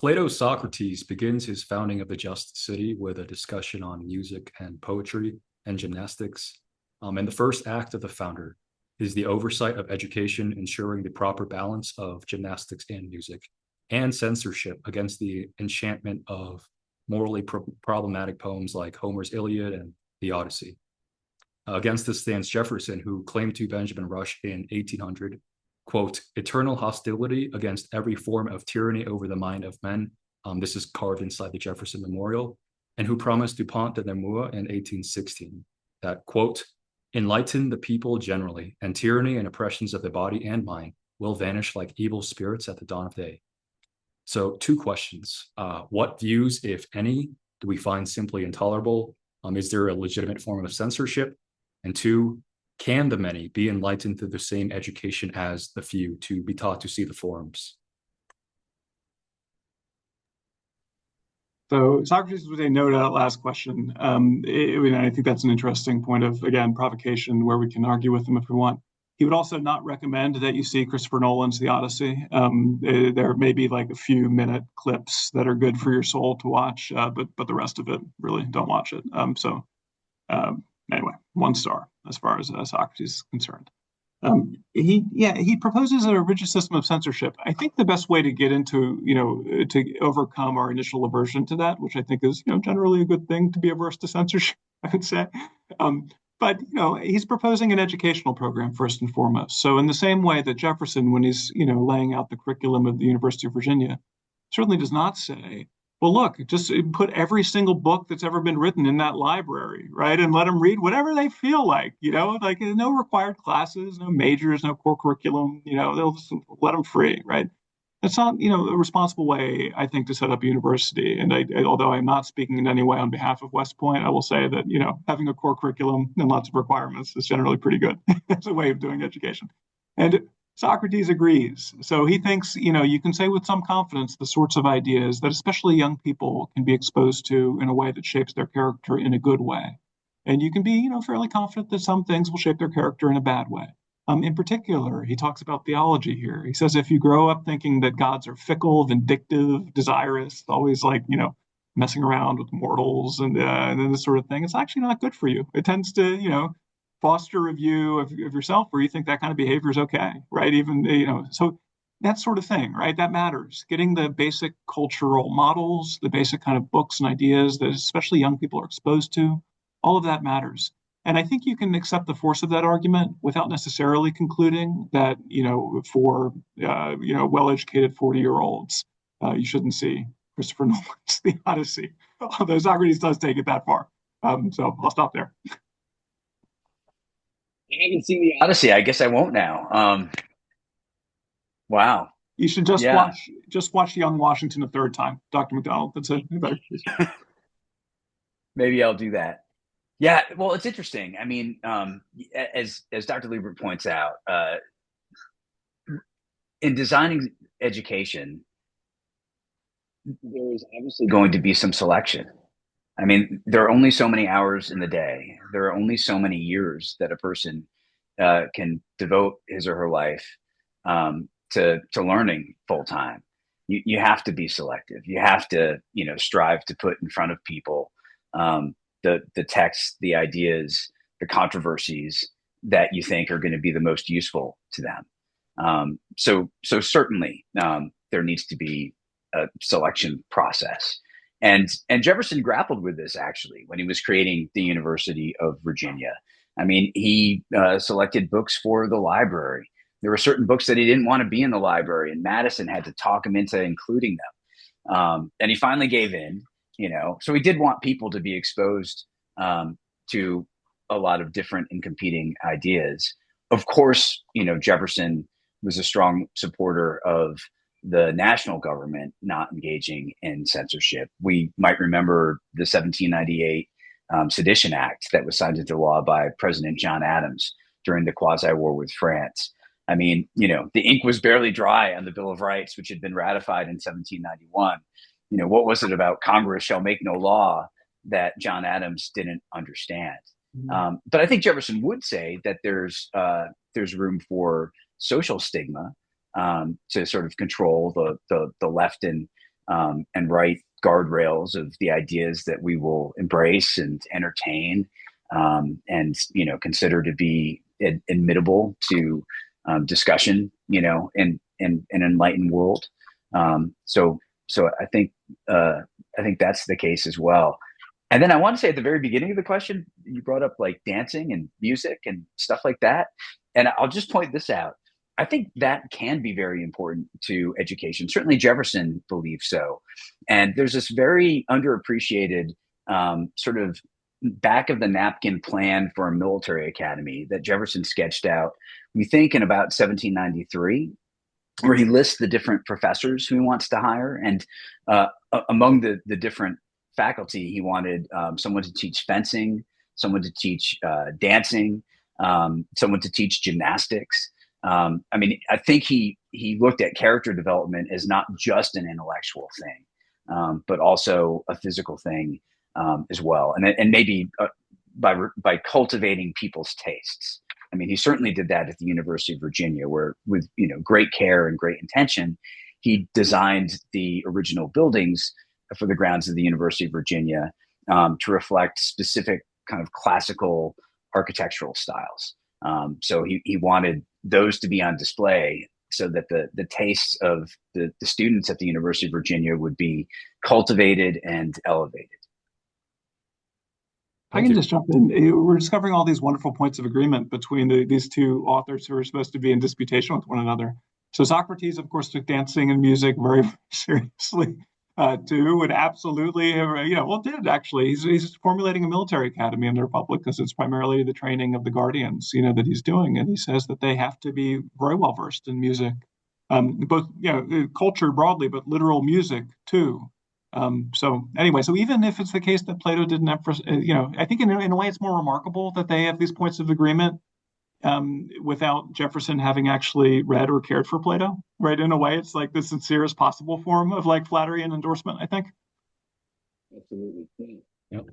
Plato's Socrates begins his founding of the just city with a discussion on music and poetry and gymnastics. And the first act of the founder is the oversight of education, ensuring the proper balance of gymnastics and music, and censorship against the enchantment of morally problematic poems like Homer's Iliad and the Odyssey. Against this stands Jefferson, who claimed to Benjamin Rush in 1800, quote, eternal hostility against every form of tyranny over the mind of men. This is carved inside the Jefferson Memorial, and who promised Dupont de Nemours in 1816 that, quote, enlighten the people generally, and tyranny and oppressions of the body and mind will vanish like evil spirits at the dawn of day. So two questions. What views, if any, do we find simply intolerable? Is there a legitimate form of censorship? And two, can the many be enlightened through the same education as the few, to be taught to see the forms? So Socrates would say no to that last question. I think that's an interesting point of, again, provocation where we can argue with him if we want. He would also not recommend that you see Christopher Nolan's The Odyssey. There may be like a few minute clips that are good for your soul to watch, but the rest of it, really don't watch it. Anyway, 1 star as far as Socrates is concerned. He proposes a rigid system of censorship. I think the best way to get into, to overcome our initial aversion to that, which I think is, generally a good thing to be averse to censorship, I would say. But he's proposing an educational program first and foremost. So in the same way that Jefferson, when he's, laying out the curriculum of the University of Virginia, certainly does not say, well, look, just put every single book that's ever been written in that library, right? And let them read whatever they feel like, like no required classes, no majors, no core curriculum, they'll just let them free, right? That's not, a responsible way, I think, to set up a university. And although I'm not speaking in any way on behalf of West Point, I will say that, having a core curriculum and lots of requirements is generally pretty good as a way of doing education. And Socrates agrees. So he thinks, you can say with some confidence the sorts of ideas that especially young people can be exposed to in a way that shapes their character in a good way. And you can be, fairly confident that some things will shape their character in a bad way. In particular, he talks about theology here. He says if you grow up thinking that gods are fickle, vindictive, desirous, always like, messing around with mortals and then this sort of thing, it's actually not good for you. It tends to, foster a view of yourself where you think that kind of behavior is okay, right? Even, so that sort of thing, right? That matters. Getting the basic cultural models, the basic kind of books and ideas that especially young people are exposed to, all of that matters. And I think you can accept the force of that argument without necessarily concluding that, for, well-educated 40-year-olds, you shouldn't see Christopher Nolan's The Odyssey, although Socrates does take it that far. So I'll stop there. I haven't seen The Odyssey. I guess I won't now. Wow. You should just watch Young Washington a third time, Dr. McDonald. That's it. Maybe I'll do that. Yeah, well, it's interesting. I mean, as Dr. Liebert points out, in designing education, there is obviously going to be some selection. I mean, there are only so many hours in the day. There are only so many years that a person can devote his or her life to learning full time. You have to be selective. You have to, strive to put in front of people the texts, the ideas, the controversies that you think are going to be the most useful to them. So certainly there needs to be a selection process. And Jefferson grappled with this actually when he was creating the University of Virginia. I mean, he selected books for the library. There were certain books that he didn't want to be in the library, and Madison had to talk him into including them. And he finally gave in, So he did want people to be exposed to a lot of different and competing ideas. Of course, Jefferson was a strong supporter of the national government not engaging in censorship. We might remember the 1798 Sedition Act that was signed into law by President John Adams during the quasi-war with France. I mean, the ink was barely dry on the Bill of Rights, which had been ratified in 1791. What was it about Congress shall make no law that John Adams didn't understand? Mm-hmm. But I think Jefferson would say that there's room for social stigma to sort of control the left and and write guardrails of the ideas that we will embrace and entertain, and consider to be admittable to discussion, in an enlightened world. So I think that's the case as well. And then I want to say at the very beginning of the question, you brought up like dancing and music and stuff like that. And I'll just point this out. I think that can be very important to education. Certainly Jefferson believed so. And there's this very underappreciated sort of back of the napkin plan for a military academy that Jefferson sketched out, we think in about 1793, where he lists the different professors who he wants to hire. And among the different faculty, he wanted someone to teach fencing, someone to teach dancing, someone to teach gymnastics. I think he looked at character development as not just an intellectual thing, but also a physical thing as well. And maybe by cultivating people's tastes. I mean, he certainly did that at the University of Virginia, where with great care and great intention, he designed the original buildings for the grounds of the University of Virginia to reflect specific kind of classical architectural styles. So he wanted those to be on display so that the tastes of the students at the University of Virginia would be cultivated and elevated. I can just jump in. We're discovering all these wonderful points of agreement between these two authors who are supposed to be in disputation with one another. So Socrates, of course, took dancing and music very seriously, too, and absolutely, did actually. He's formulating a military academy in the Republic because it's primarily the training of the guardians, that he's doing. And he says that they have to be very well versed in music, both, culture broadly, but literal music, too. So anyway, so even if it's the case that Plato didn't emphasize, I think in a way it's more remarkable that they have these points of agreement without Jefferson having actually read or cared for Plato, right? In a way, it's like the sincerest possible form of like flattery and endorsement, I think. Absolutely. Yep.